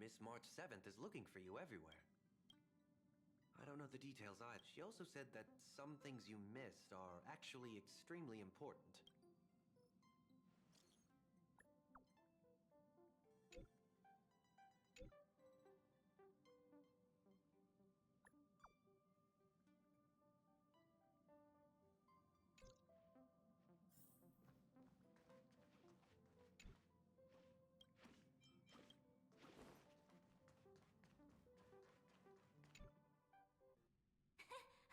Miss March 7th is looking for you everywhere. I don't know the details either. She also said that some things you missed are actually extremely important.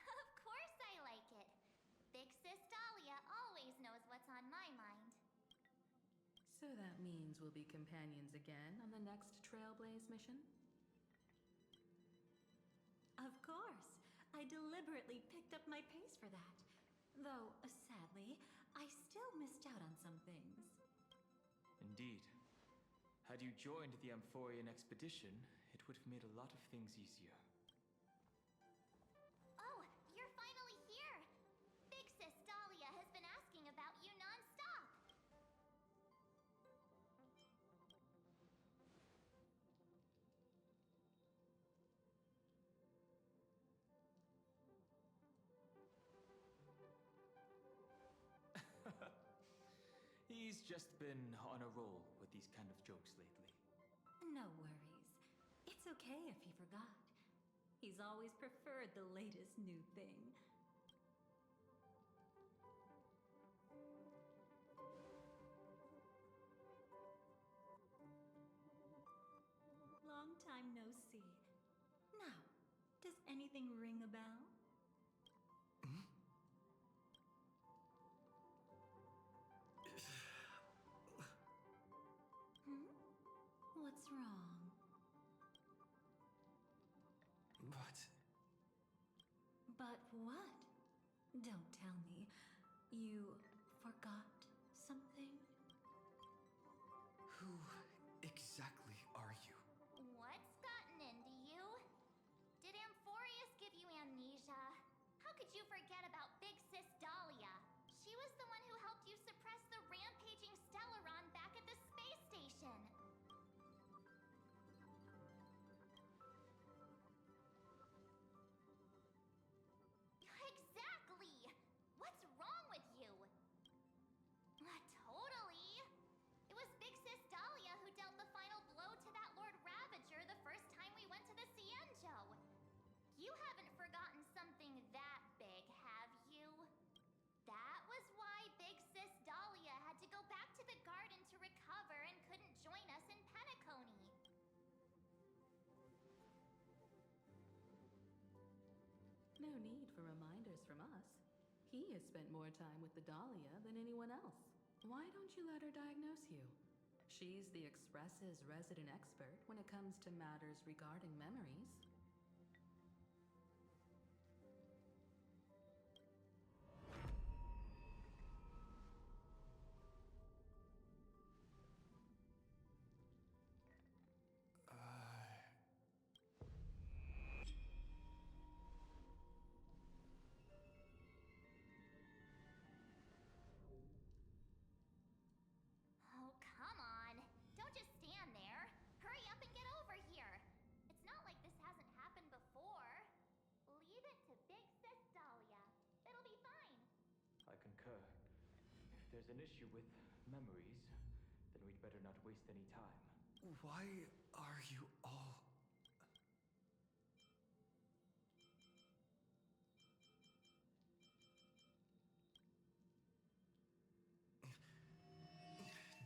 Of course I like it. Big Sis Dahlia always knows what's on my mind. So that means we'll be companions again on the next Trailblaze mission? Of course. I deliberately picked up my pace for that. Though, sadly, I still missed out on some things. Indeed. Had you joined the Amphorian expedition, it would have made a lot of things easier. Oh, you're finally here! Big Sis Dahlia has been asking about you non-stop! He's just been on a roll with these kind of jokes lately. No worries. It's okay if he forgot. He's always preferred the latest new thing. Long time no see. Now, does anything ring a bell? What's wrong? But what? Don't tell me. You forgot something? Who exactly are you? What's gotten into you? Did Amphorius give you amnesia? How could you forget about Big Sis Dahlia? She was the one who helped you suppress the rampaging Stellaron back at the space station. Exactly! What's wrong with you? Totally! It was Big Sis Dahlia who dealt the final blow to that Lord Ravager the first time we went to the Cienjo. You haven't forgotten something that big, have you? That was why Big Sis Dahlia had to go back to the garden to recover and couldn't join us in Penacony. No need for reminders from us. He has spent more time with the Dahlia than anyone else. Why don't you let her diagnose you? She's the Express's resident expert when it comes to matters regarding memories. Oh, come on. Don't just stand there. Hurry up and get over here. It's not like this hasn't happened before. Leave it to Big Sis Dahlia. It'll be fine. I concur. If there's an issue with memories, then we'd better not waste any time. Why are you all...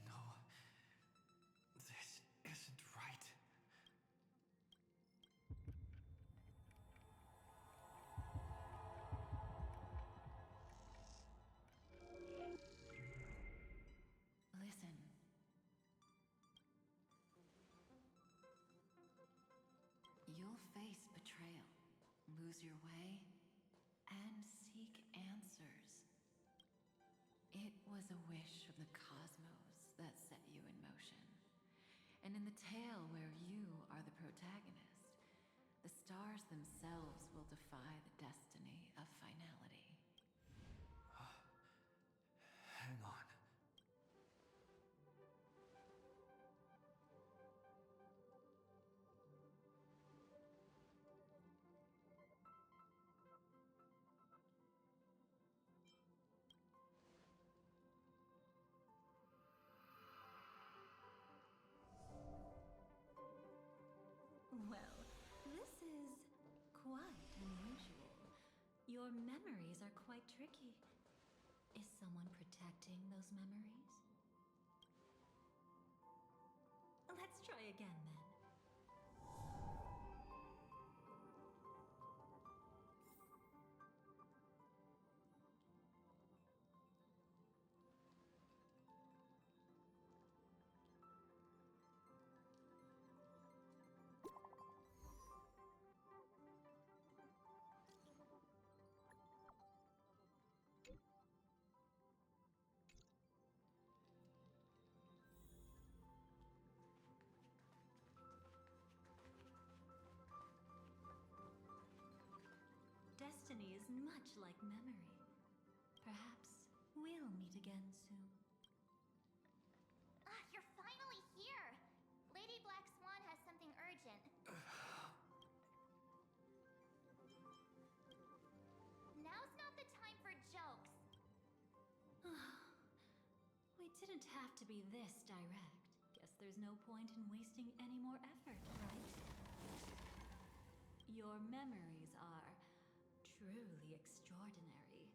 No. This isn't right. Listen. You'll face betrayal, lose your way, and seek answers. It was a wish of the cosmos that set you in motion. And in the tale where you are the protagonist, the stars themselves will defy the destiny of finality. Hang on. quite unusual. Your memories are quite tricky. Is someone protecting those memories? Let's try again then. Destiny is much like memory. Perhaps we'll meet again soon. Ah, you're finally here! Lady Black Swan has something urgent. Now's not the time for jokes. We didn't have to be this direct. Guess there's no point in wasting any more effort, right? Your memories are truly extraordinary.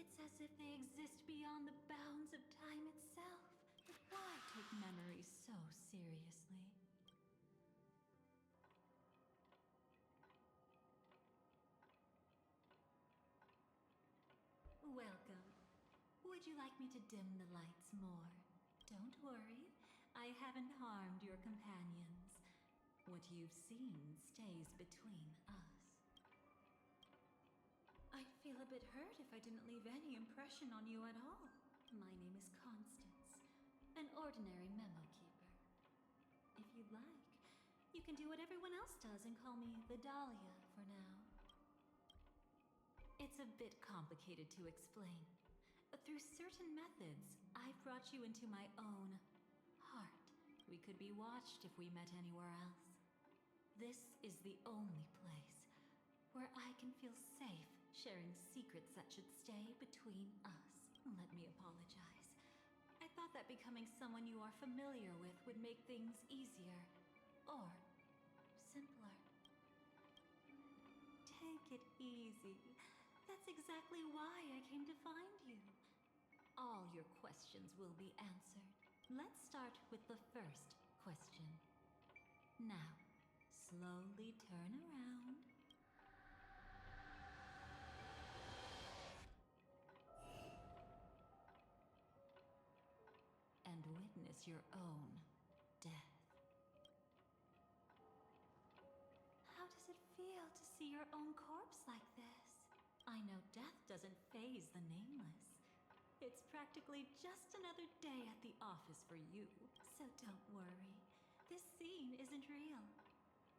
It's as if they exist beyond the bounds of time itself. But why take memories so seriously? Welcome. Would you like me to dim the lights more? Don't worry, I haven't harmed your companions. What you've seen stays between us. I'd feel a bit hurt if I didn't leave any impression on you at all. My name is Constance, an ordinary memo keeper. If you'd like, you can do what everyone else does and call me the Dahlia for now. It's a bit complicated to explain. Through certain methods, I've brought you into my own heart. We could be watched if we met anywhere else. This is the only place where I can feel safe sharing secrets that should stay between us. Let me apologize. I thought that becoming someone you are familiar with would make things easier or simpler. Take it easy. That's exactly why I came to find you. All your questions will be answered. Let's start with the first question. Now, slowly turn around. And witness your own death. How does it feel to see your own corpse like this? I know death doesn't faze the nameless. It's practically just another day at the office for you, so don't worry. This scene isn't real.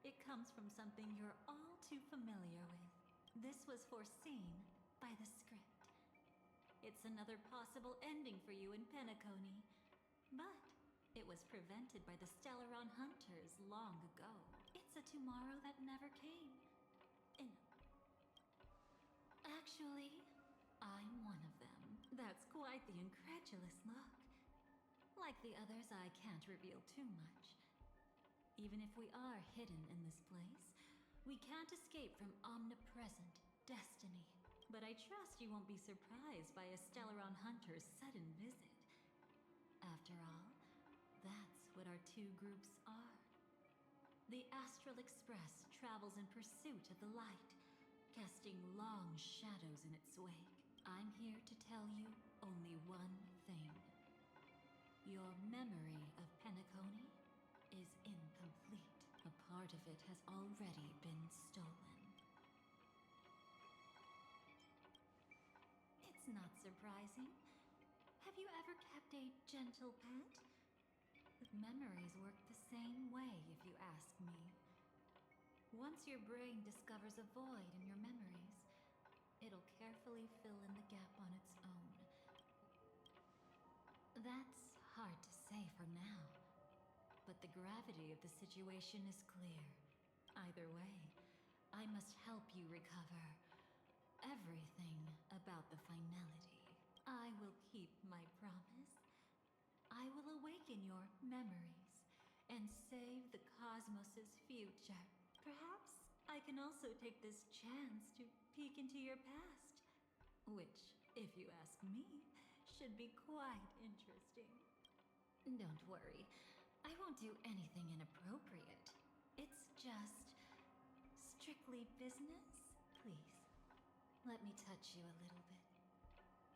It comes from something you're all too familiar with. This was foreseen by the script. It's another possible ending for you in Penacony. But it was prevented by the Stellaron Hunters long ago. It's a tomorrow that never came. Actually, I'm one of them. That's quite the incredulous look. Like the others, I can't reveal too much. Even if we are hidden in this place, we can't escape from omnipresent destiny. But I trust you won't be surprised by a Stellaron Hunter's sudden visit. After all, that's what our two groups are. The Astral Express travels in pursuit of the light, casting long shadows in its wake. I'm here to tell you only one thing. Your memory of Penacony is incomplete. A part of it has already been stolen. It's not surprising. Have you ever kept a gentle pet? Memories work the same way, if you ask me. Once your brain discovers a void in your memories, it'll carefully fill in the gap on its own. That's hard to say for now, but the gravity of the situation is clear. Either way, I must help you recover everything about the finality. I will keep my promise. I will awaken your memories and save the cosmos's future. Perhaps I I can also take this chance to peek into your past. Which, if you ask me, should be quite interesting. Don't worry, I won't do anything inappropriate. It's just strictly business, please. Let me touch you a little bit.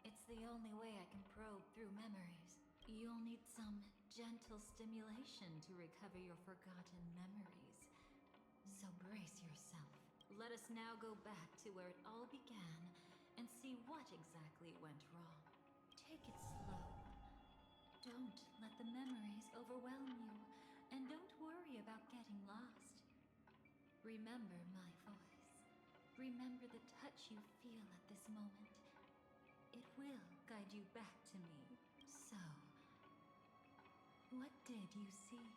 It's the only way I can probe through memories. You'll need some gentle stimulation to recover your forgotten memories. So brace yourself. Let us now go back to where it all began and see what exactly went wrong. Take it slow. Don't let the memories overwhelm you, and don't worry about getting lost. Remember my voice. Remember the touch you feel at this moment. It will guide you back to me. So, what did you see?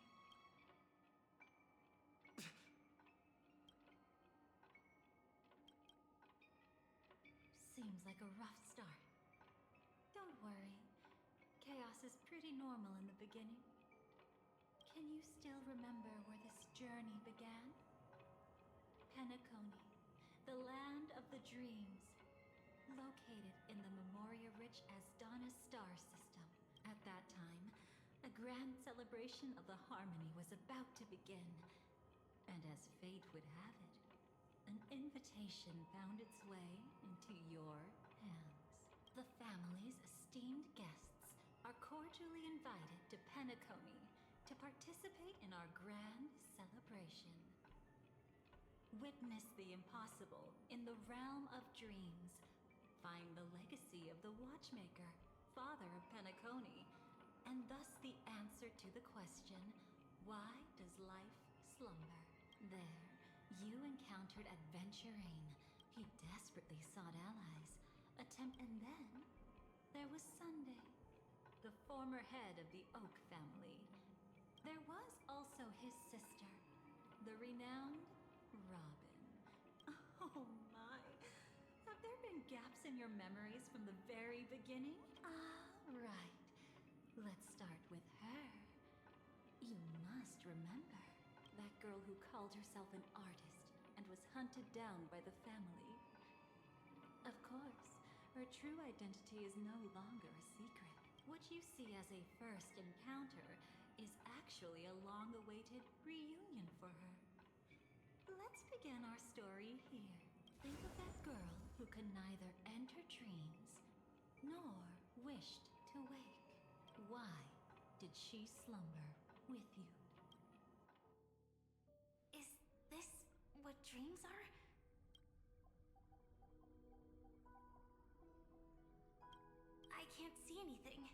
Seems like a rough start. Don't worry. Chaos is pretty normal in the beginning. Can you still remember where this journey began? Penacony, the land of the dreams, located in the Memoria-rich Asdana star system. At that time, a grand celebration of the Harmony was about to begin, and as fate would have it, an invitation found its way into your hands. The family's esteemed guests are cordially invited to Penacony to participate in our grand celebration. Witness the impossible in the realm of dreams. Find the legacy of the Watchmaker, father of Penacony, and thus the answer to the question, why does life slumber? There, you encountered Adventurine. He desperately sought allies. And then, there was Sunday, the former head of the Oak family. There was also his sister, the renowned Robin. Oh my! Have there been gaps in your memories from the very beginning? Right. Let's start with her. You must remember that girl who called herself an artist and was hunted down by the family. Of course, her true identity is no longer a secret. What you see as a first encounter is actually a long-awaited reunion for her. Let's begin our story here. Think of that girl who could neither enter dreams nor wished to wake. Why did she slumber with you? Is this what dreams are? I can't see anything.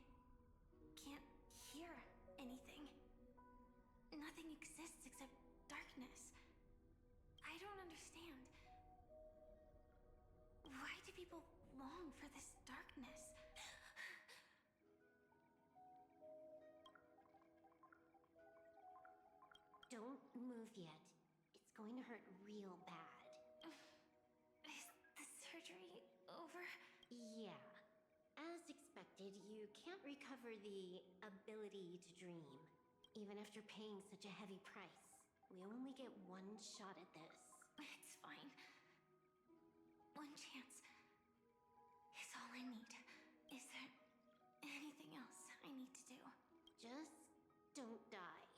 Can't hear anything. Nothing exists except darkness. I don't understand. Why do people long for this darkness? Don't move yet. It's going to hurt real bad. Is the surgery over? Yeah. As expected, you can't recover the ability to dream, even after paying such a heavy price. We only get one shot at this. It's fine. One chance is all I need. Is there anything else I need to do? Just don't die.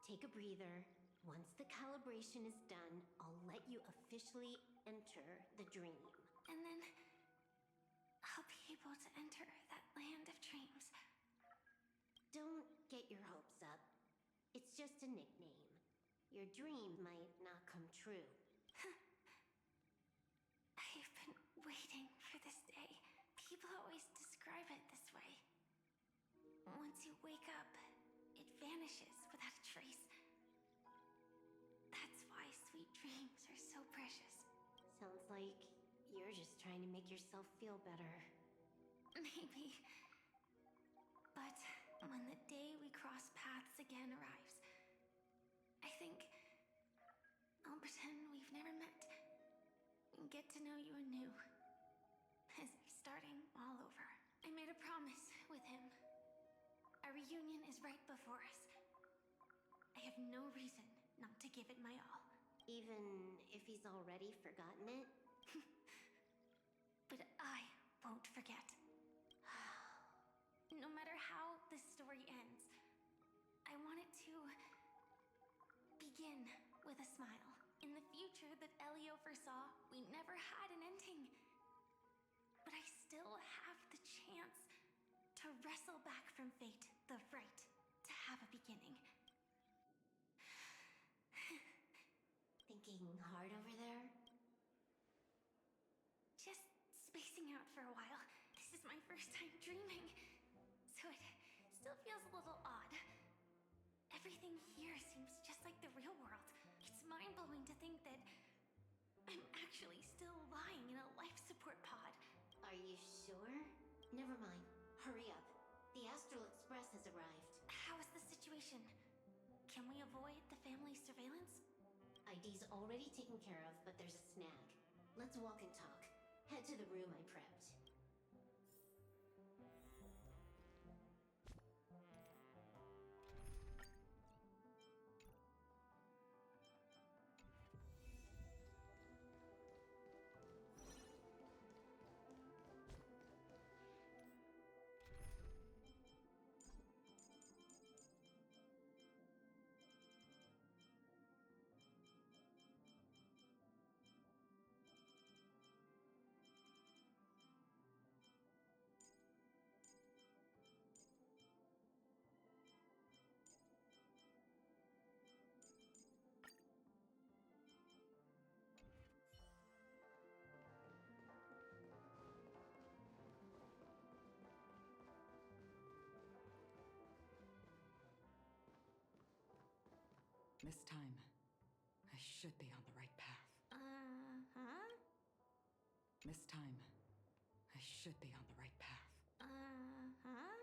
Take a breather. Once the calibration is done, I'll let you officially enter the dream. And then I'll be able to enter that land of dreams. Don't get your hopes up. It's just a nickname. Your dream might not come true. I've been waiting for this day. People always describe it this way. Once you wake up, it vanishes without a trace. That's why sweet dreams are so precious. Sounds like you're just trying to make yourself feel better. Maybe. But when the day we cross paths again arrives, I think I'll pretend we've never met and get to know you anew. As if starting all over. I made a promise with him. Our reunion is right before us. I have no reason not to give it my all. Even if he's already forgotten it? But I won't forget. No matter how this story ends, I want it to begin with a smile. In the future that Elio foresaw, we never had an ending. But I still have the chance to wrestle back from fate the right to have a beginning. Thinking hard over there? Just spacing out for a while. This is my first time dreaming, so it still feels a little odd. Everything here seems just like the real world. It's mind-blowing to think that I'm actually still lying in a life support pod. Are you sure? Never mind. Hurry up. The Astral Express has arrived. How is the situation? Can we avoid the family surveillance? ID's already taken care of, but there's a snag. Let's walk and talk. Head to the room I prepped. This time, I should be on the right path. Uh-huh. This time, I should be on the right path. Uh-huh.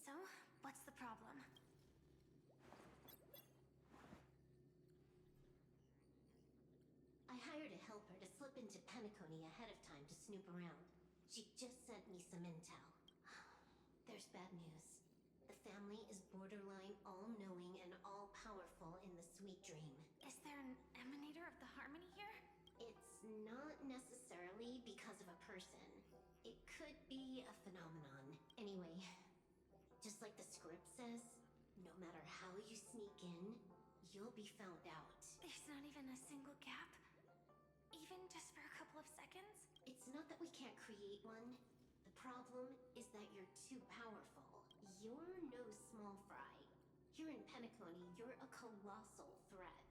So, what's the problem? I hired a helper to slip into Penacony ahead of time to snoop around. She just sent me some intel. There's bad news. The family is borderline all-knowing and all-powerful in the Sweet Dream. Is there an emanator of the harmony here? It's not necessarily because of a person. It could be a phenomenon. Anyway, just like the script says, no matter how you sneak in, you'll be found out. There's not even a single gap? Even just for a couple of seconds? It's not that we can't create one. The problem is that you're too powerful. You're no small fry. Here in Penacony, you're a colossal threat.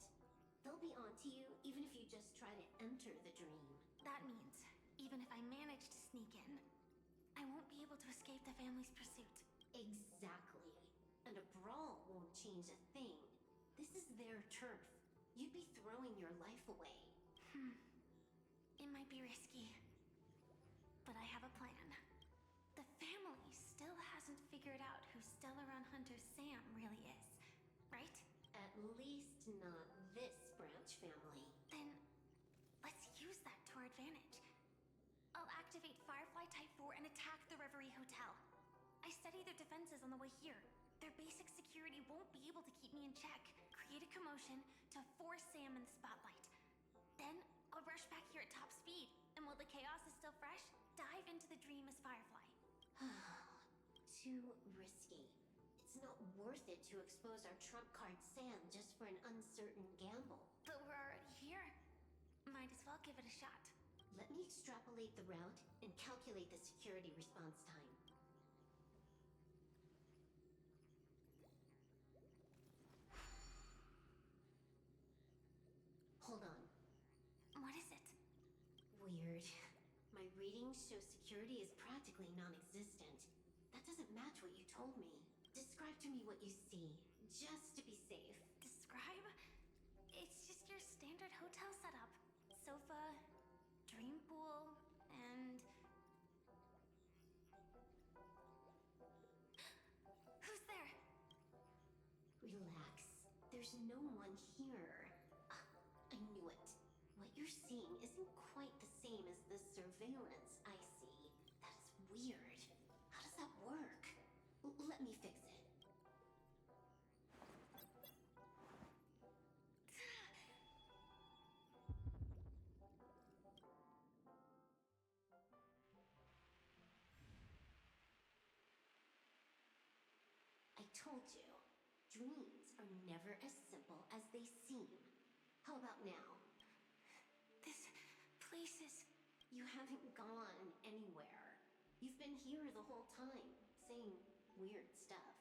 They'll be onto you even if you just try to enter the dream. That means, even if I manage to sneak in, I won't be able to escape the family's pursuit. Exactly. And a brawl won't change a thing. This is their turf. You'd be throwing your life away. It might be risky, but I have a plan. The family still hasn't figured out who Stellaron Hunter Sam really is, right? At least not this branch family. Then, let's use that to our advantage. I'll activate Firefly Type 4 and attack the Reverie Hotel. I studied their defenses on the way here. Their basic security won't be able to keep me in check. Create a commotion to force Sam in the spotlight. Then, I'll rush back here at top speed, and while the chaos is still fresh, dive into the dream as Firefly. Too risky. It's not worth it to expose our trump card Sam just for an uncertain gamble. But we're already here. Might as well give it a shot. Let me extrapolate the route and calculate the security response time. Hold on. What is it? Weird. My readings show security is practically non-existent. That doesn't match what you told me. Describe to me what you see, just to be safe. Describe? It's just your standard hotel setup. Sofa, dream pool, and... Who's there? Relax. There's no one here. I knew it. What you're seeing isn't quite the same as the surveillance I see. That is weird. told you, dreams are never as simple as they seem. How about now? This place is... You haven't gone anywhere. You've been here the whole time, saying weird stuff.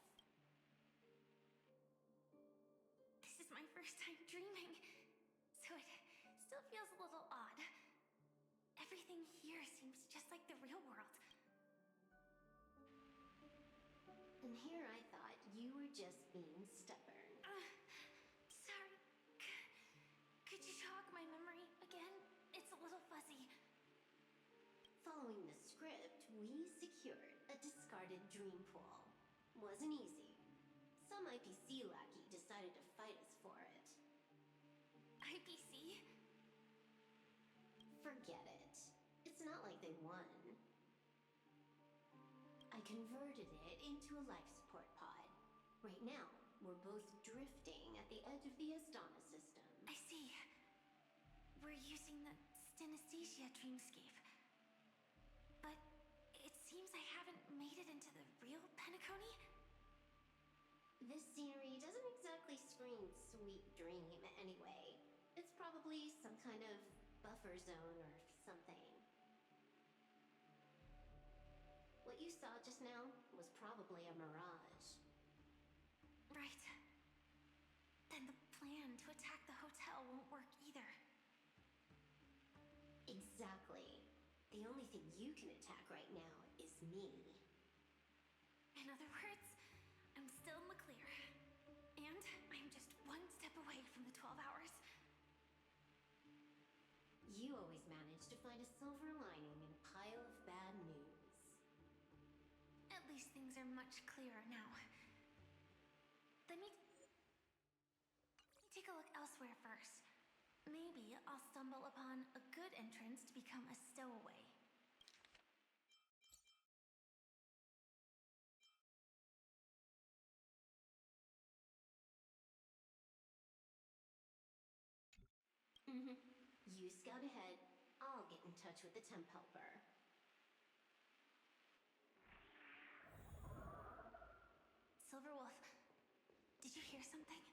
This is my first time dreaming, so it still feels a little odd. Everything here seems just like the real world. And here I thought you were just being stubborn. Sorry. Could you jog my memory again? It's a little fuzzy. Following the script, we secured a discarded dream pool. Wasn't easy. Some IPC lackey decided to fight us for it. IPC? Forget it. It's not like they won. I converted it into a life support pod. Right now, we're both drifting at the edge of the Astana system. I see. We're using the synesthesia dreamscape. But it seems I haven't made it into the real Penacony? This scenery doesn't exactly scream sweet dream anyway. It's probably some kind of buffer zone or something. What you saw just now was probably a mirage. Right. Then the plan to attack the hotel won't work either. Exactly. The only thing you can attack right now is me. In other words, I'm still in the clear. And I'm just one step away from the 12 hours. You always manage to find a silver lining in a pile of bad news. At least things are much clearer now. Let me take a look elsewhere first. Maybe I'll stumble upon a good entrance to become a stowaway. You scout ahead. I'll get in touch with the temp helper. Silverwolf, did you hear something?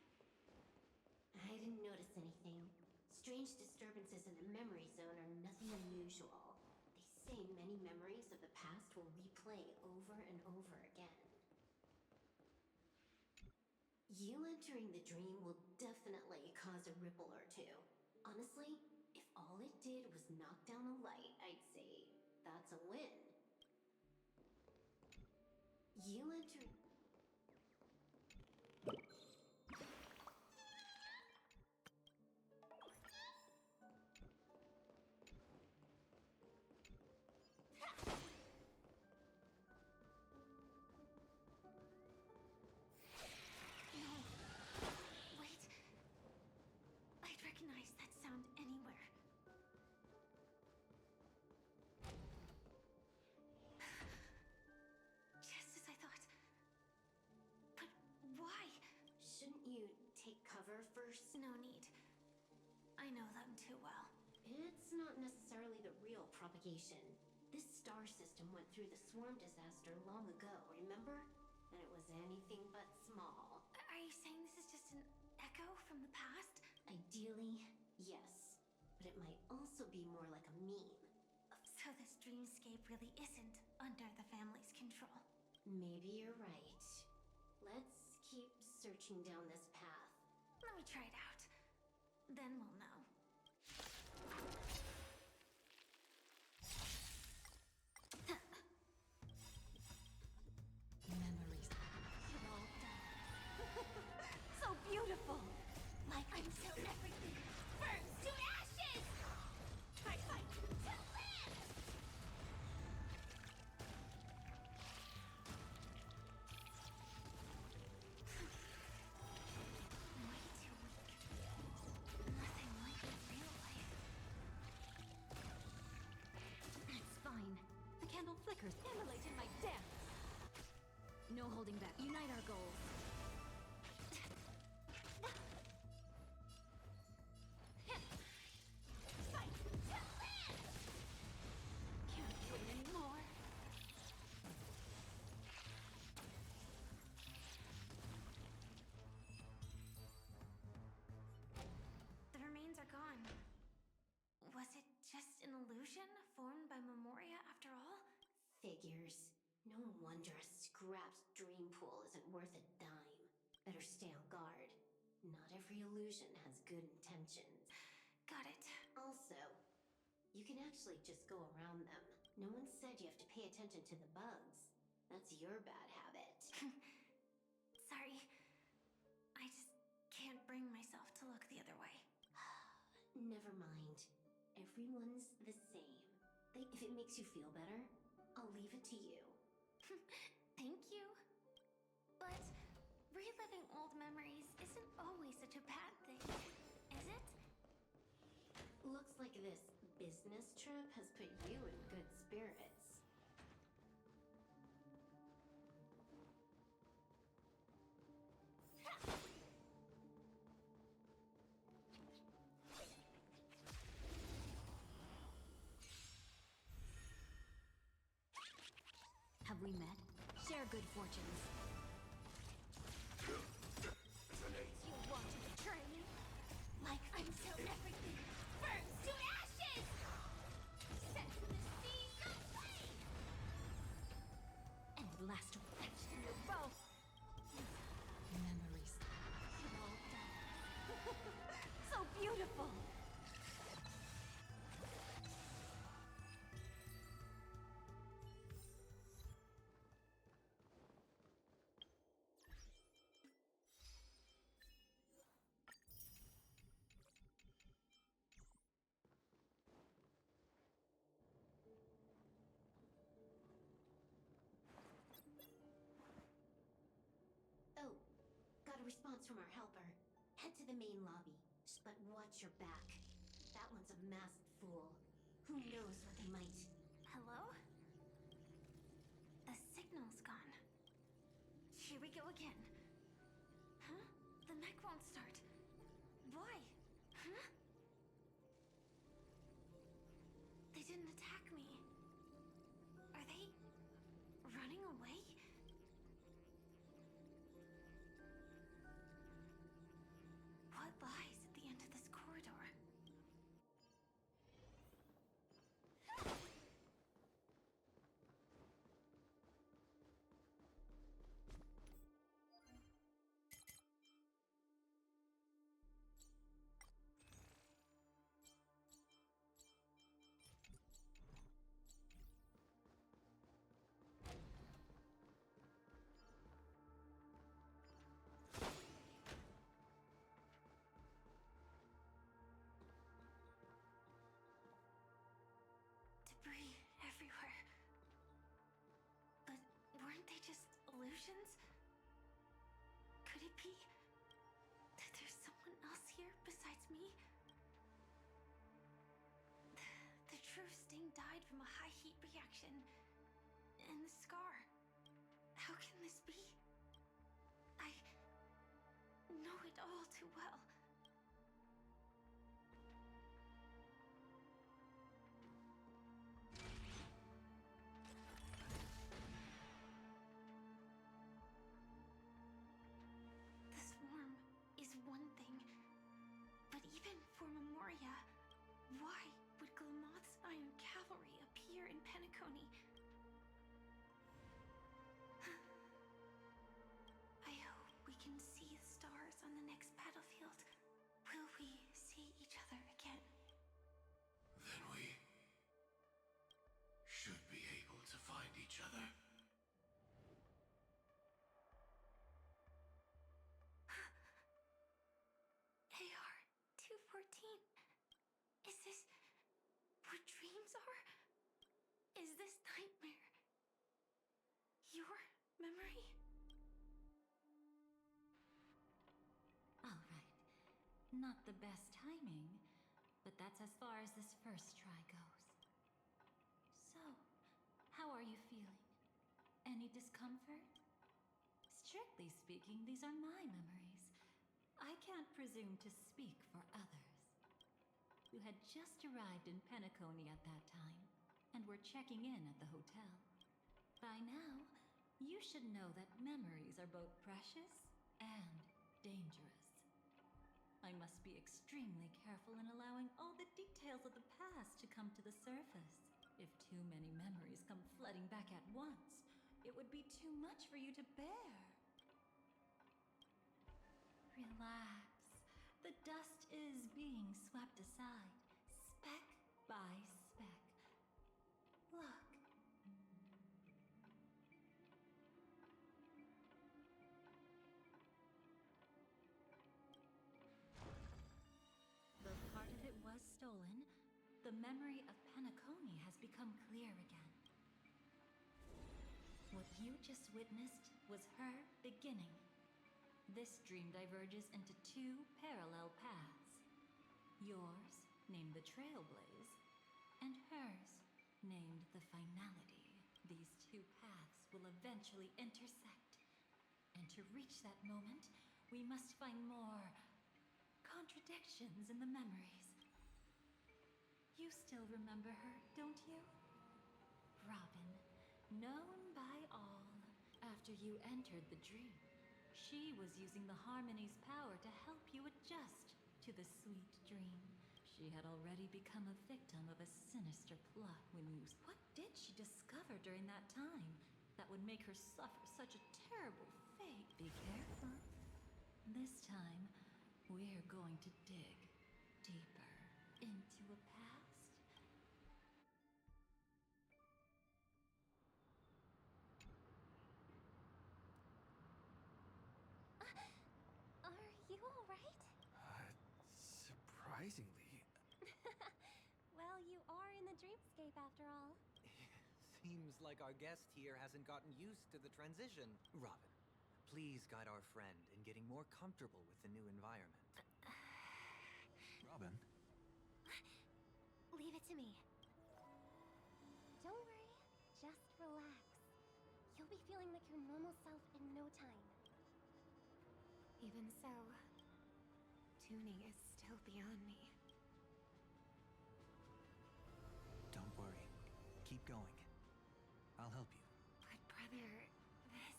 I didn't notice anything. Strange disturbances in the memory zone are nothing unusual. They say many memories of the past will replay over and over again. You entering the dream will definitely cause a ripple or two. Honestly, if all it did was knock down a light, I'd say that's a win. You entering... First. No need. I know them too well. It's not necessarily the real propagation. This star system went through the swarm disaster long ago, remember? And it was anything but small. Are you saying this is just an echo from the past? Ideally, yes. But it might also be more like a meme. So this dreamscape really isn't under the family's control. Maybe you're right. Let's keep searching down this path. Let me try it out. Then we'll know. Memories. You're all done. So beautiful! Like until everything burns to ashes! Fight to live! Flickers immolated my dance. No holding back. Unite our goals. Fight to live! Can't wait anymore. illusion formed by Memoria after all? Figures. No wonder a scrapped dream pool isn't worth a dime. Better stay on guard. Not every illusion has good intentions. Got it. Also, you can actually just go around them. No one said you have to pay attention to the bugs. That's your bad habit. Sorry. I just can't bring myself to look the other way. Never mind. Everyone's the same. If it makes you feel better, I'll leave it to you. Thank you. But reliving old memories isn't always such a bad thing, is it? Looks like this business trip has put you in good spirits. Have we met? Share good fortunes. You want to betray me? Like until everything burns to ashes! Set in the sea, no way! And last wrench to your bow. Memories. Well done. So beautiful. Oh, got a response from our helper. Head to the main lobby, but watch your back. That one's a masked fool. Who knows what they might... Hello? The signal's gone. Here we go again. Huh? The mech won't start. Why? Huh? They didn't attack me. Are they running away? What lies at the end of this corridor? Debris everywhere. But weren't they just illusions? Could it be that there's someone else here besides me? The true Sting died from a high heat reaction. And the scar. How can this be? I know it all too well. The swarm is one thing, but even for Memoria, why would Glamoth's Iron Cavalry appear in Penacony? I hope we can see the stars on the next battlefield. Will we see each other again? Then we should be able to find each other. AR-214. Is this what dreams are? Is this nightmare your memory? All right. Not the best timing, but that's as far as this first try goes. So, how are you feeling? Any discomfort? Strictly speaking, these are my memories. I can't presume to speak for others. You had just arrived in Penacony at that time, and were checking in at the hotel. By now, you should know that memories are both precious and dangerous. I must be extremely careful in allowing all the details of the past to come to the surface. If too many memories come flooding back at once, it would be too much for you to bear. Relax. The dust is being swept aside, speck by speck. Look. Though part of it was stolen, the memory of Penacony has become clear again. What you just witnessed was her beginning. This dream diverges into two parallel paths. Yours, named the Trailblaze, and hers, named the Finality. These two paths will eventually intersect. And to reach that moment, we must find more contradictions in the memories. You still remember her, don't you? Robin, known by all. After you entered the dream, she was using the Harmony's power to help you adjust to the sweet dream. She had already become a victim of a sinister plot when you... What did she discover during that time that would make her suffer such a terrible fate? Be careful. This time, we're going to dig deeper into a past. Are you alright? Surprisingly. Well, you are in the dreamscape after all. Seems like our guest here hasn't gotten used to the transition. Robin, please guide our friend in getting more comfortable with the new environment. Robin? Leave it to me. Don't worry, just relax. You'll be feeling like your normal self in no time. Even so, tuning is still beyond me. Don't worry. Keep going. I'll help you. But brother, this...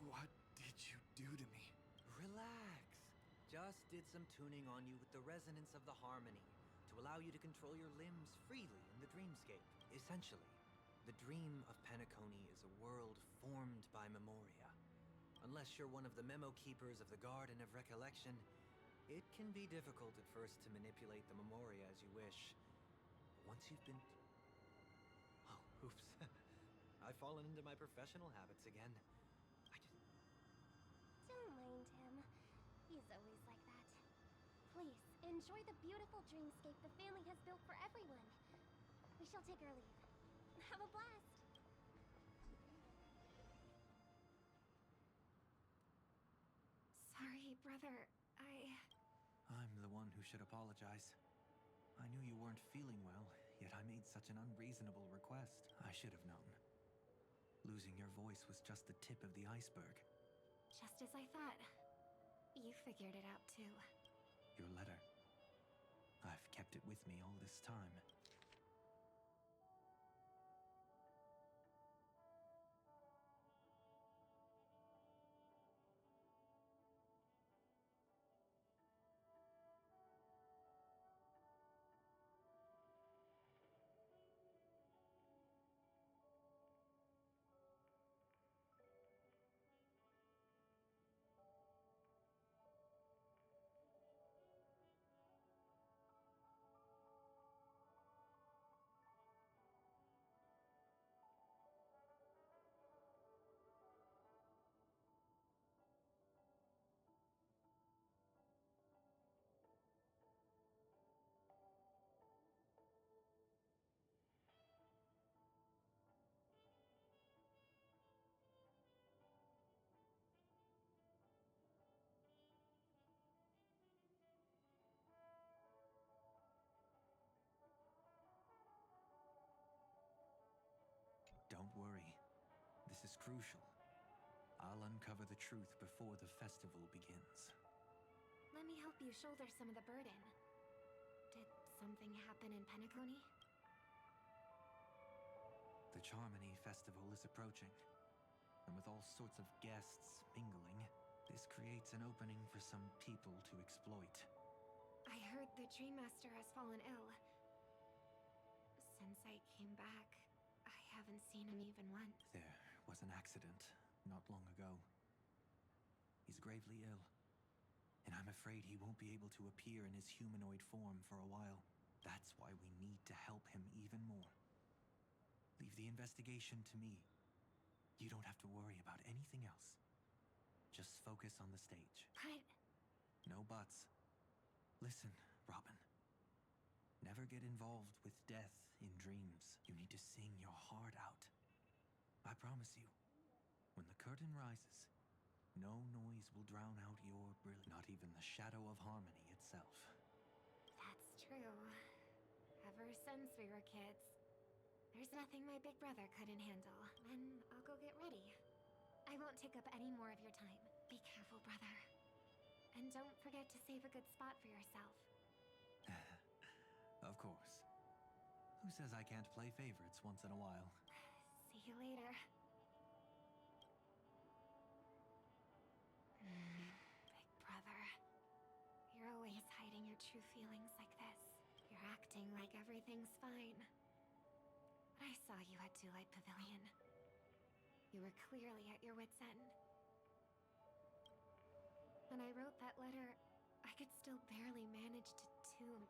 What did you do to me? Relax. Just did some tuning on you with the resonance of the Harmony to allow you to control your limbs freely in the dreamscape. Essentially, the dream of Penacony is a world formed by memoria. Unless you're one of the memo keepers of the Garden of Recollection, it can be difficult at first to manipulate the memoria as you wish. Once you've been... Oh, oops. I've fallen into my professional habits again. Don't mind him. He's always like that. Please, enjoy the beautiful dreamscape the family has built for everyone. We shall take our leave. Have a blast! Sorry, brother. I'm the one who should apologize. I knew you weren't feeling well, yet I made such an unreasonable request. I should have known. Losing your voice was just the tip of the iceberg. Just as I thought. You figured it out too. Your letter. I've kept it with me all this time. Don't worry. This is crucial. I'll uncover the truth before the festival begins. Let me help you shoulder some of the burden. Did something happen in Penacony? The Charmony Festival is approaching, and with all sorts of guests mingling, this creates creates an opening for some people to exploit. I heard the Dream Master has fallen ill. Since I came back, I haven't seen him even once. There was an accident not long ago. He's gravely ill, and I'm afraid he won't be able to appear in his humanoid form for a while. That's why we need to help him even more. Leave the investigation to me. You don't have to worry about anything else. Just focus on the stage. But... No buts. Listen, Robin. Never get involved with death in dreams. You need to sing your heart out. I promise you, when the curtain rises, no noise will drown out your brilliance. Not even the shadow of harmony itself. That's true. Ever since we were kids, there's nothing my big brother couldn't handle. And I'll go get ready. I won't take up any more of your time. Be careful, brother. And don't forget to save a good spot for yourself. Of course. Who says I can't play favorites once in a while? See you later. Big brother. You're always hiding your true feelings like this. You're acting like everything's fine. But I saw you at Dewlight Pavilion. You were clearly at your wit's end. When I wrote that letter, I could still barely manage to tune.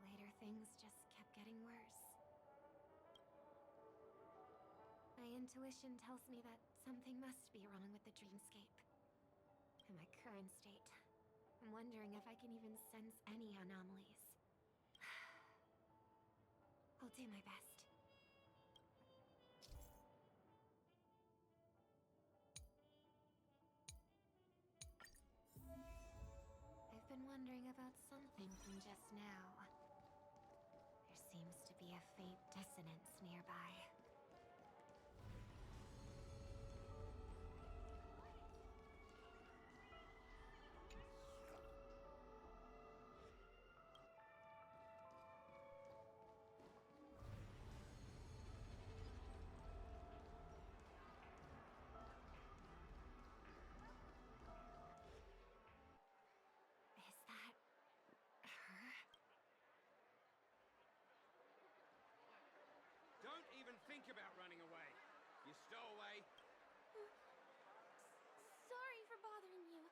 Later, things just kept getting worse. My intuition tells me that something must be wrong with the dreamscape. In my current state, I'm wondering if I can even sense any anomalies. I'll do my best. I've been wondering about something from just now. There seems to be a faint dissonance nearby. Don't even think about running away. You stowaway. Sorry for bothering you.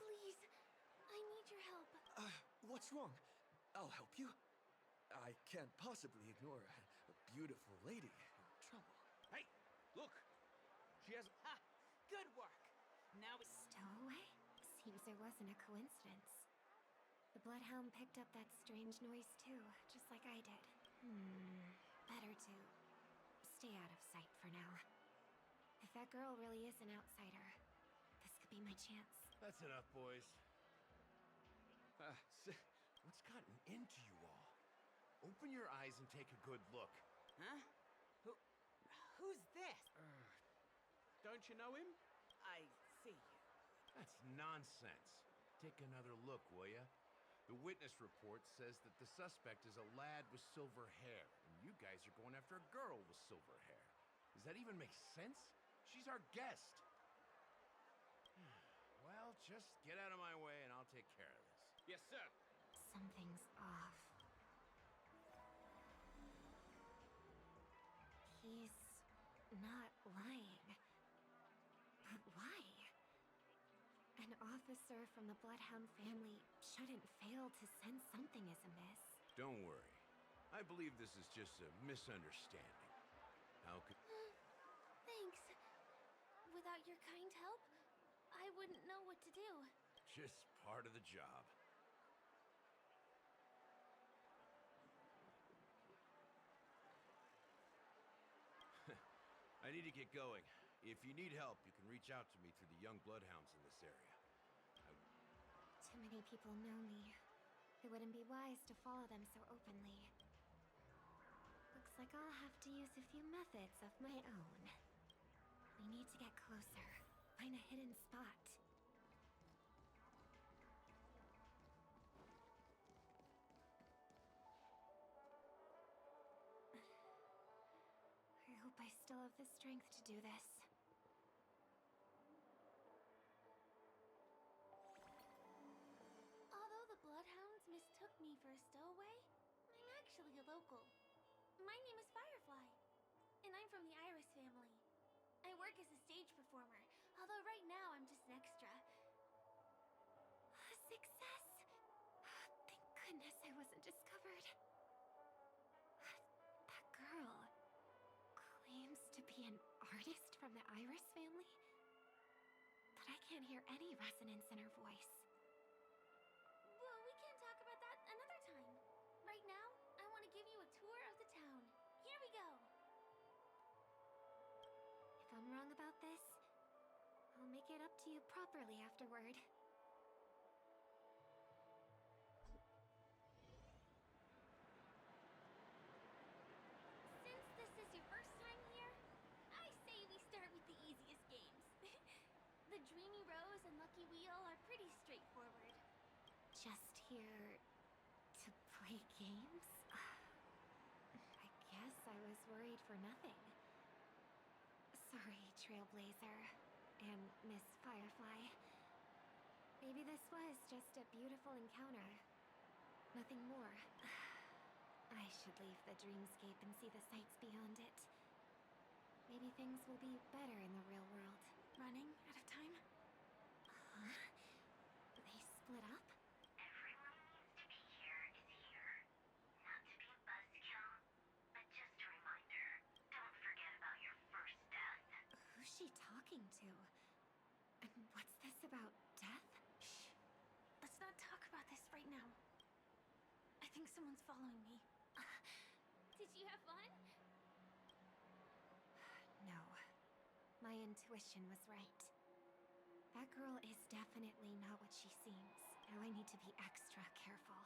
Please, I need your help. What's wrong? I'll help you. I can't possibly ignore a beautiful lady in trouble. Hey, look. She has... Ha! Good work. Now we... Stowaway? Seems it wasn't a coincidence. The Bloodhound picked up that strange noise too, just like I did. Better to stay out of sight for now. If that girl really is an outsider, this could be my chance. That's enough, boys. What's gotten into you all? Open your eyes and take a good look. Huh? Who's this? Don't you know him? I see. That's nonsense. Take another look, will ya? The witness report says that the suspect is a lad with silver hair, and you guys are going after a girl with silver hair. Does that even make sense? She's our guest. Well, just get out of my way and I'll take care of this. Yes, sir. Something's off. He's not lying. But why? An officer from the Bloodhound family shouldn't fail to sense something is amiss. Don't worry. I believe this is just a misunderstanding. How could... Thanks. Without your kind help, I wouldn't know what to do. Just part of the job. I need to get going. If you need help, you can reach out to me through the young bloodhounds in this area. Too many people know me. It wouldn't be wise to follow them so openly. Looks like I'll have to use a few methods of my own. We need to get closer. Find a hidden spot. I hope I still have the strength to do this. for a stowaway? I'm actually a local. My name is Firefly, and I'm from the Iris family. I work as a stage performer, although right now I'm just an extra. Success! Thank goodness I wasn't discovered. That girl claims to be an artist from the Iris family, but I can't hear any resonance in her voice. Well, we can talk about that another time. Right now, I want to give you a tour of the town. Here we go. If I'm wrong about this, I'll make it up to you properly afterward. Since this is your first time here, I say we start with the easiest games. The Dreamy Rose and Lucky Wheel are pretty straightforward. Just here to play games? I guess I was worried for nothing. Sorry, Trailblazer and Miss Firefly. Maybe this was just a beautiful encounter. Nothing more. I should leave the dreamscape and see the sights beyond it. Maybe things will be better in the real world. Running out of time? Huh? They split up? Everyone needs to be here is here. Not to be a buzzkill, but just a reminder, don't forget about your first death. Who's she talking to? And what's this about death? Shh. Let's not talk about this right now. I think someone's following me. Did you have fun? No. My intuition was right. That girl is definitely not what she seems. Now I need to be extra careful.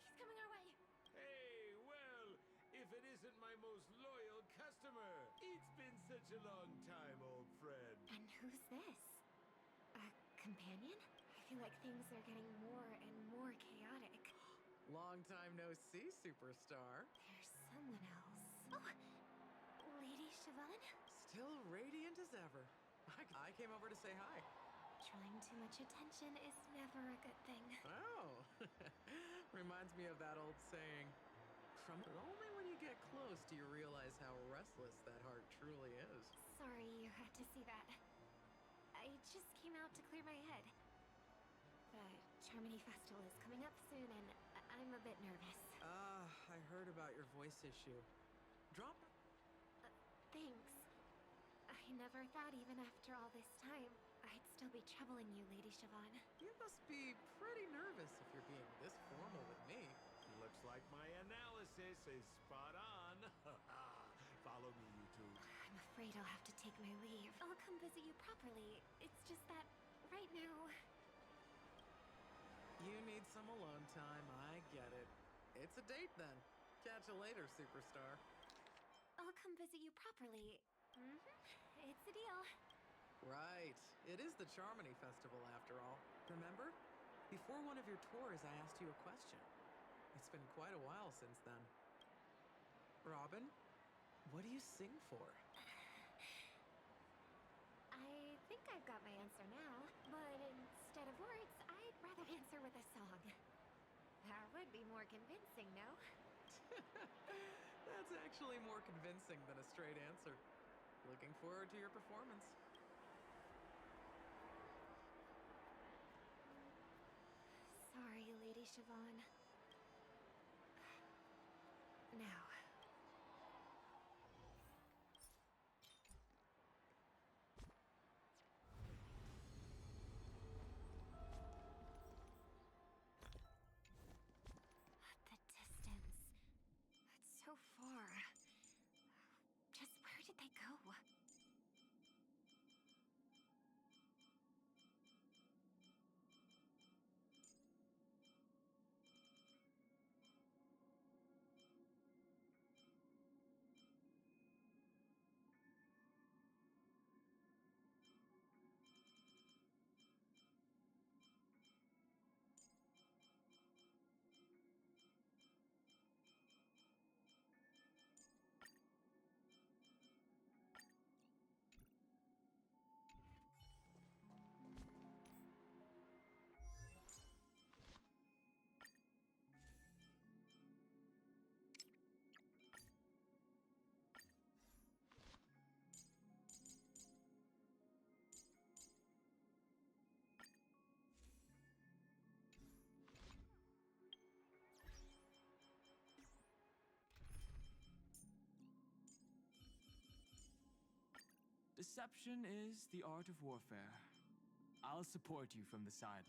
He's coming our way. Hey, well, if it isn't my most loyal customer. It's been such a long time, old friend. And who's this? A companion? I feel like things are getting more and more chaotic. Long time no see, superstar. There's someone else. Oh! Lady Siobhan? Still radiant as ever. I came over to say hi. Trying too much attention is never a good thing. Oh, reminds me of that old saying. Only when you get close do you realize how restless that heart truly is. Sorry you had to see that. I just came out to clear my head. The Charmony Festival is coming up soon and I'm a bit nervous. I heard about your voice issue. Drop. Thanks. I never thought even after all this time, I'd still be troubling you, Lady Siobhan. You must be pretty nervous if you're being this formal with me. Looks like my analysis is spot on. Follow me, you two. I'm afraid I'll have to take my leave. I'll come visit you properly. It's just that right now... You need some alone time, I get it. It's a date then. Catch you later, superstar. I'll come visit you properly. It's a deal. Right. It is the Charmony Festival after all. Remember? Before one of your tours, I asked you a question. It's been quite a while since then. Robin, what do you sing for? I think I've got my answer now, but instead of words, I'd rather answer with a song. That would be more convincing, no? That's actually more convincing than a straight answer. Looking forward to your performance. Sorry, Lady Siobhan. Now. The distance. It's so far. Just where did they go? Deception is the art of warfare. I'll support you from the sidelines.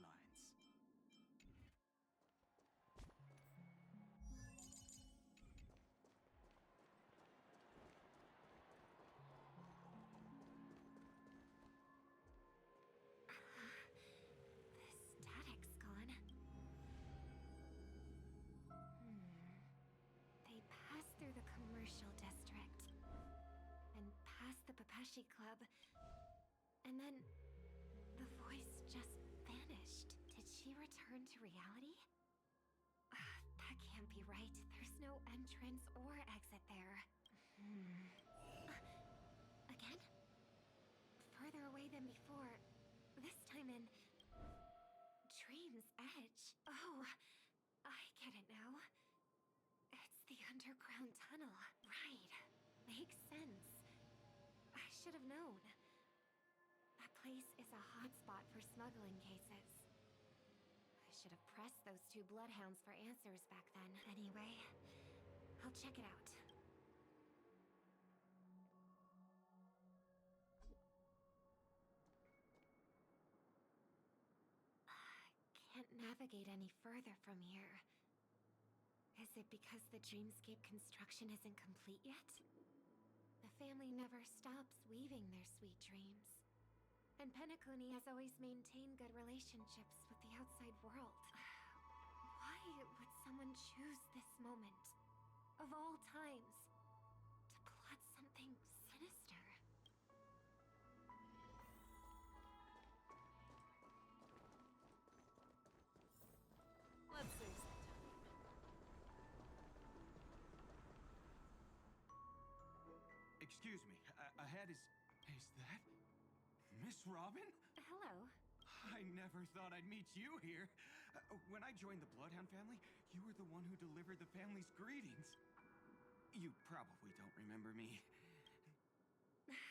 The static's gone. They passed through the commercial district and past the Papashi Club, and then the voice just vanished. Did she return to reality? That can't be right. There's no entrance or exit there. Again? Further away than before. This time in Dream's Edge. Oh, I get it now. It's the underground tunnel. Right. Makes sense. I should have known. That place is a hotspot for smuggling cases. I should have pressed those two bloodhounds for answers back then. Anyway, I'll check it out. Can't navigate any further from here. Is it because the dreamscape construction isn't complete yet? The family never stops weaving their sweet dreams. And Penacony has always maintained good relationships with the outside world. Why would someone choose this moment, of all times, to plot something sinister? Let's save some time. Excuse me, ahead is that Miss Robin? Hello. I never thought I'd meet you here. When I joined the Bloodhound family, you were the one who delivered the family's greetings. You probably don't remember me.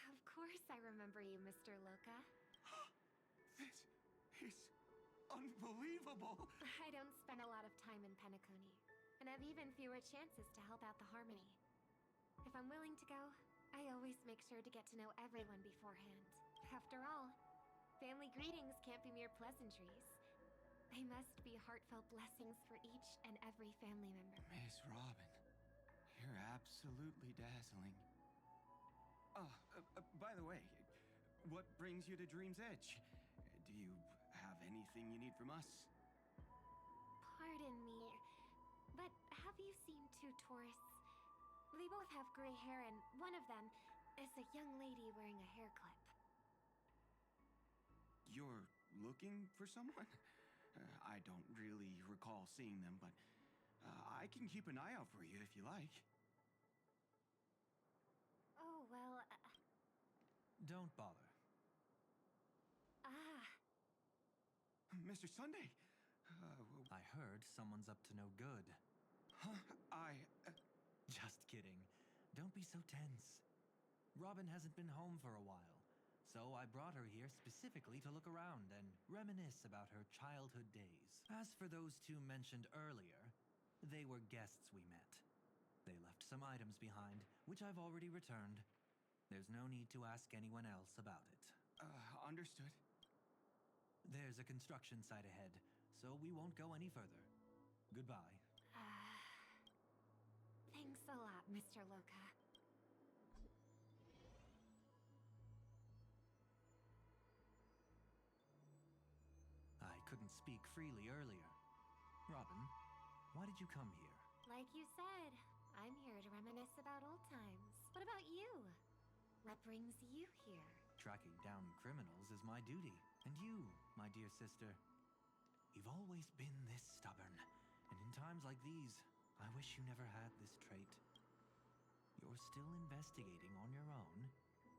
Of course I remember you, Mr. Loka. This is unbelievable. I don't spend a lot of time in Penacony, and have even fewer chances to help out the Harmony. If I'm willing to go, I always make sure to get to know everyone beforehand. After all, family greetings can't be mere pleasantries. They must be heartfelt blessings for each and every family member. Miss Robin, you're absolutely dazzling. By the way, what brings you to Dream's Edge? Do you have anything you need from us? Pardon me, but have you seen two tourists? They both have gray hair, and one of them is a young lady wearing a hair clip. You're looking for someone? I don't really recall seeing them, but I can keep an eye out for you if you like. Oh, well, Don't bother. Mr. Sunday! I heard someone's up to no good. Huh? Just kidding. Don't be so tense. Robin hasn't been home for a while, so I brought her here specifically to look around and reminisce about her childhood days. As for those two mentioned earlier, they were guests we met. They left some items behind, which I've already returned. There's no need to ask anyone else about it. Understood. There's a construction site ahead, so we won't go any further. Goodbye. Thanks a lot, Mr. Loka. I couldn't speak freely earlier. Robin, why did you come here? Like you said, I'm here to reminisce about old times. What about you? What brings you here? Tracking down criminals is my duty. And you, my dear sister, you've always been this stubborn. And in times like these, I wish you never had this trait. You're still investigating on your own,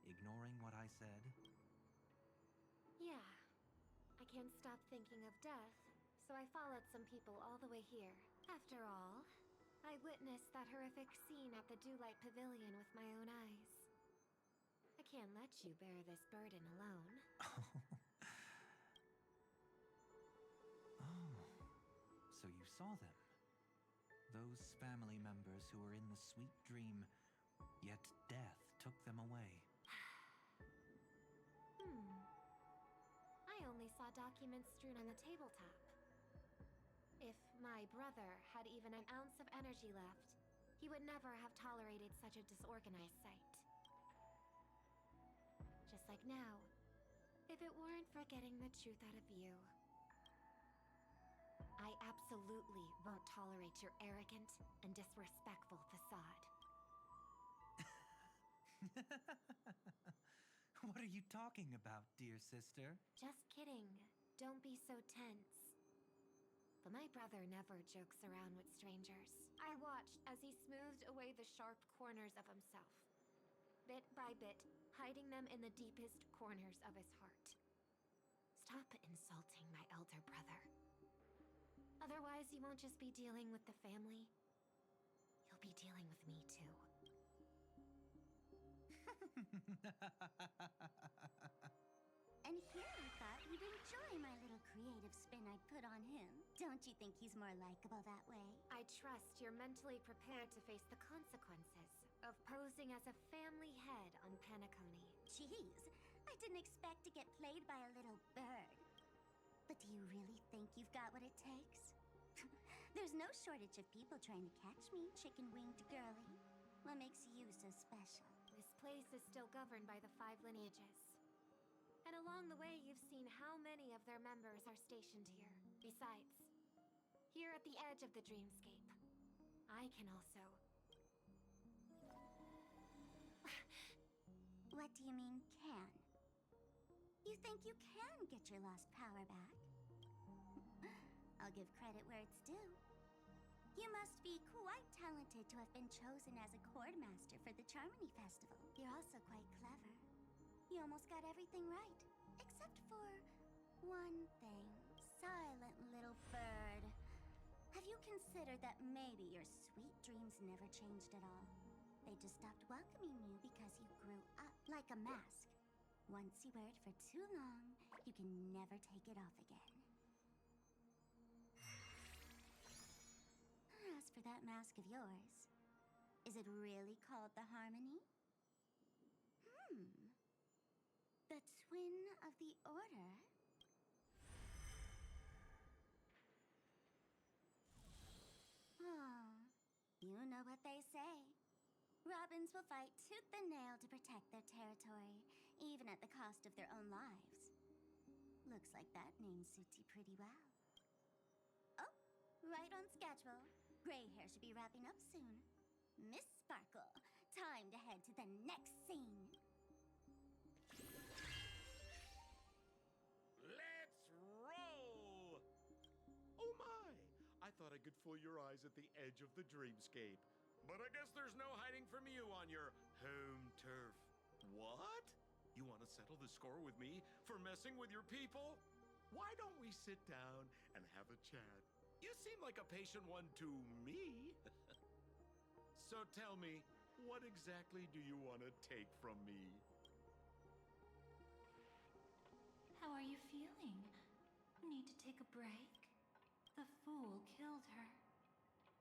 ignoring what I said. Yeah. I can't stop thinking of death, so I followed some people all the way here. After all, I witnessed that horrific scene at the Dewlight Pavilion with my own eyes. I can't let you bear this burden alone. Oh, so you saw them. Those family members who were in the sweet dream, yet death took them away. only saw documents strewn on the tabletop. If my brother had even an ounce of energy left, he would never have tolerated such a disorganized sight. Just like now, if it weren't for getting the truth out of you. I absolutely won't tolerate your arrogant and disrespectful facade. What are you talking about, dear sister? Just kidding. Don't be so tense. But my brother never jokes around with strangers. I watched as he smoothed away the sharp corners of himself, bit by bit, hiding them in the deepest corners of his heart. Stop insulting my elder brother. Otherwise, you won't just be dealing with the family. You'll be dealing with me, too. And here I thought you'd enjoy my little creative spin I put on him. Don't you think he's more likable that way? I trust you're mentally prepared to face the consequences of posing as a family head on Penacony. Jeez, I didn't expect to get played by a little bird. But do you really think you've got what it takes? There's no shortage of people trying to catch me, chicken-winged girlie. What makes you so special? This place is still governed by the 5 lineages. And along the way, you've seen how many of their members are stationed here. Besides, here at the edge of the dreamscape, I can also... What do you mean, can? You think you can get your lost power back? I'll give credit where it's due. You must be quite talented to have been chosen as a chord master for the Charmony Festival. You're also quite clever. You almost got everything right, except for one thing. Silent little bird. Have you considered that maybe your sweet dreams never changed at all? They just stopped welcoming you because you grew up like a mask. Once you wear it for too long, you can never take it off again. As for that mask of yours, is it really called the Harmony? The Twin of the Order? Oh, you know what they say. Robins will fight tooth and nail to protect their territory, even at the cost of their own lives. Looks like that name suits you pretty well. Oh, right on schedule. Gray hair should be wrapping up soon. Miss Sparkle, time to head to the next scene. Let's roll! Oh my! I thought I could fool your eyes at the edge of the dreamscape. But I guess there's no hiding from you on your home turf. What? You want to settle the score with me for messing with your people? Why don't we sit down and have a chat? You seem like a patient one to me. So tell me, what exactly do you want to take from me? How are you feeling? Need to take a break? The fool killed her.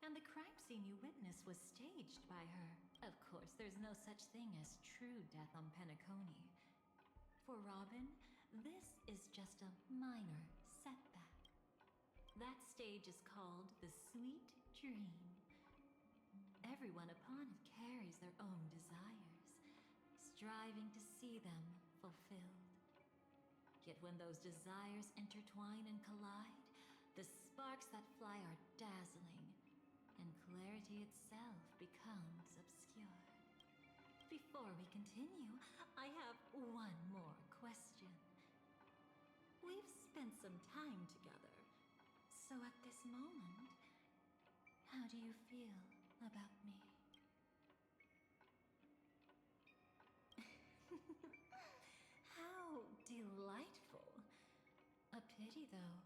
And the crime scene you witnessed was staged by her. Of course, there's no such thing as true death on Penacony. For Robin, this is just a minor setback. That stage is called the Sweet Dream. Everyone upon it carries their own desires, striving to see them fulfilled. Yet when those desires intertwine and collide, the sparks that fly are dazzling, and clarity itself becomes obscure. Before we continue, I have one more question. We've spent some time together, so at this moment, how do you feel about me? How delightful. A pity, though,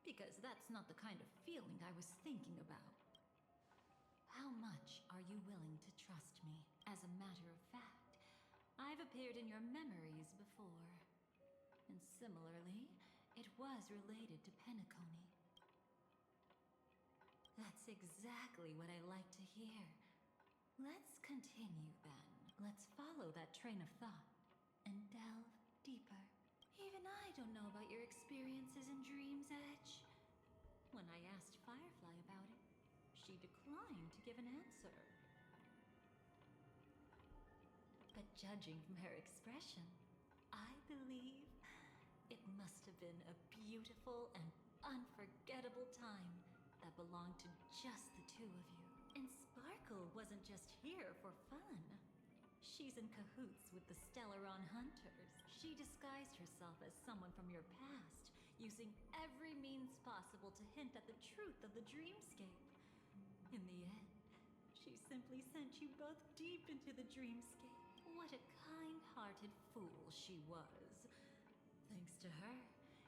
because that's not the kind of feeling I was thinking about. How much are you willing to trust me? As a matter of fact, I've appeared in your memories before. And similarly, it was related to Penacony. That's exactly what I like to hear. Let's continue then. Let's follow that train of thought and delve deeper. Even I don't know about your experiences in Dream's Edge. When I asked Firefly about it, she declined to give an answer. But judging from her expression, I believe it must have been a beautiful and unforgettable time that belonged to just the two of you. And Sparkle wasn't just here for fun. She's in cahoots with the Stellaron Hunters. She disguised herself as someone from your past, using every means possible to hint at the truth of the dreamscape. In the end, she simply sent you both deep into the dreamscape. What a kind-hearted fool she was. Thanks to her,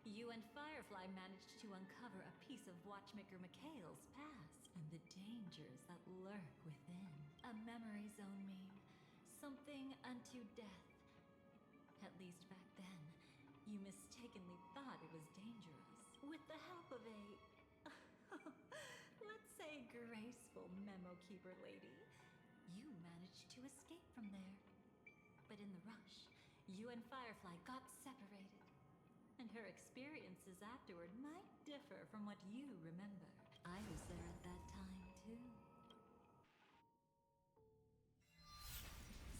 you and Firefly managed to uncover a piece of Watchmaker Mikhail's past and the dangers that lurk within. A memory zone meme. Something unto death. At least back then, you mistakenly thought it was dangerous. With the help of a, let's say, graceful memo keeper lady, you managed to escape from there. But in the rush, you and Firefly got separated. And her experiences afterward might differ from what you remember. I was there at that time, too.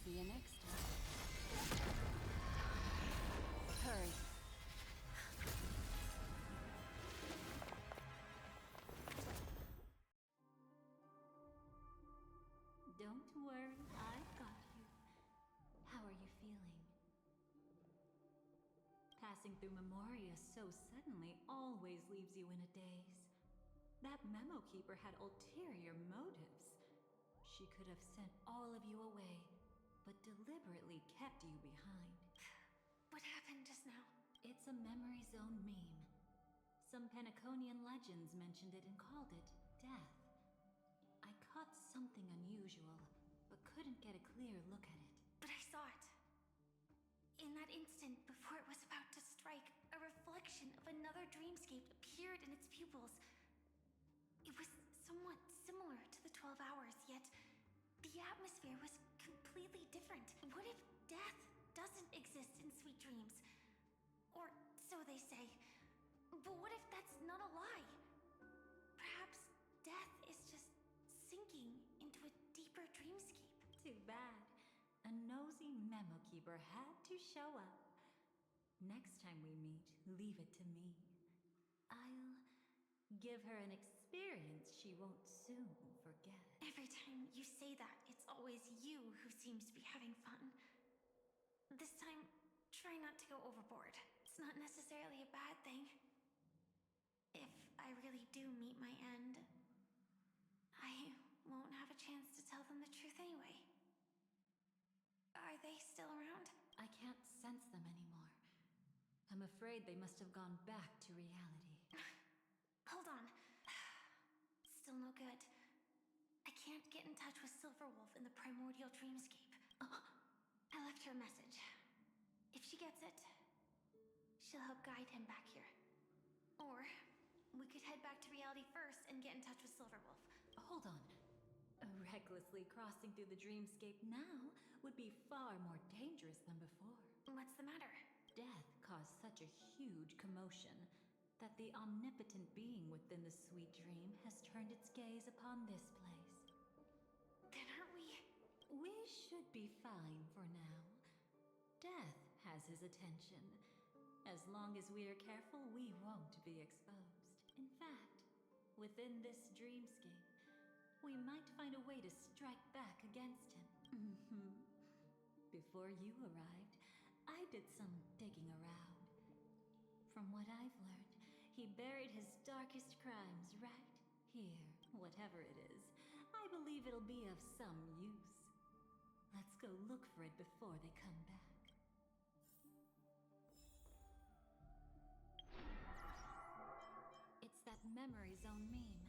See you next time. Hurry. Don't worry, I've got you. How are you feeling? Passing through Memoria so suddenly always leaves you in a daze. That memo keeper had ulterior motives. She could have sent all of you away, but deliberately kept you behind. What happened just now? It's a memory zone meme. Some Penaconian legends mentioned it and called it death. I caught something unusual, but couldn't get a clear look at it. But I saw it. In that instant, before it was about to strike, a reflection of another dreamscape appeared in its pupils. It was somewhat similar to the 12 hours, yet the atmosphere was completely different. What if death doesn't exist in sweet dreams? Or so they say. But what if that's not a lie? Perhaps death is just sinking into a deeper dreamscape. Too bad. A nosy memo keeper had to show up. Next time we meet, leave it to me. I'll give her an experience she won't soon forget. Every time you say that, it's always you who seems to be having fun. This time, try not to go overboard. It's not necessarily a bad thing. If I really do meet my end, I won't have a chance to tell them the truth anyway. Are they still around? I can't sense them anymore. I'm afraid they must have gone back to reality. Hold on. Still no good. I can't get in touch with Silverwolf in the primordial dreamscape. I left her a message. If she gets it, she'll help guide him back here. Or we could head back to reality first and get in touch with Silverwolf. Hold on. Recklessly crossing through the dreamscape now would be far more dangerous than before. What's the matter? Death caused such a huge commotion that the omnipotent being within the sweet dream has turned its gaze upon this place. Then aren't we? We should be fine for now. Death has his attention. As long as we are careful, we won't be exposed. In fact, within this dreamscape, we might find a way to strike back against him. Before you arrived, I did some digging around. From what I've learned, he buried his darkest crimes right here, whatever it is. I believe it'll be of some use. Let's go look for it before they come back. It's that memory zone meme.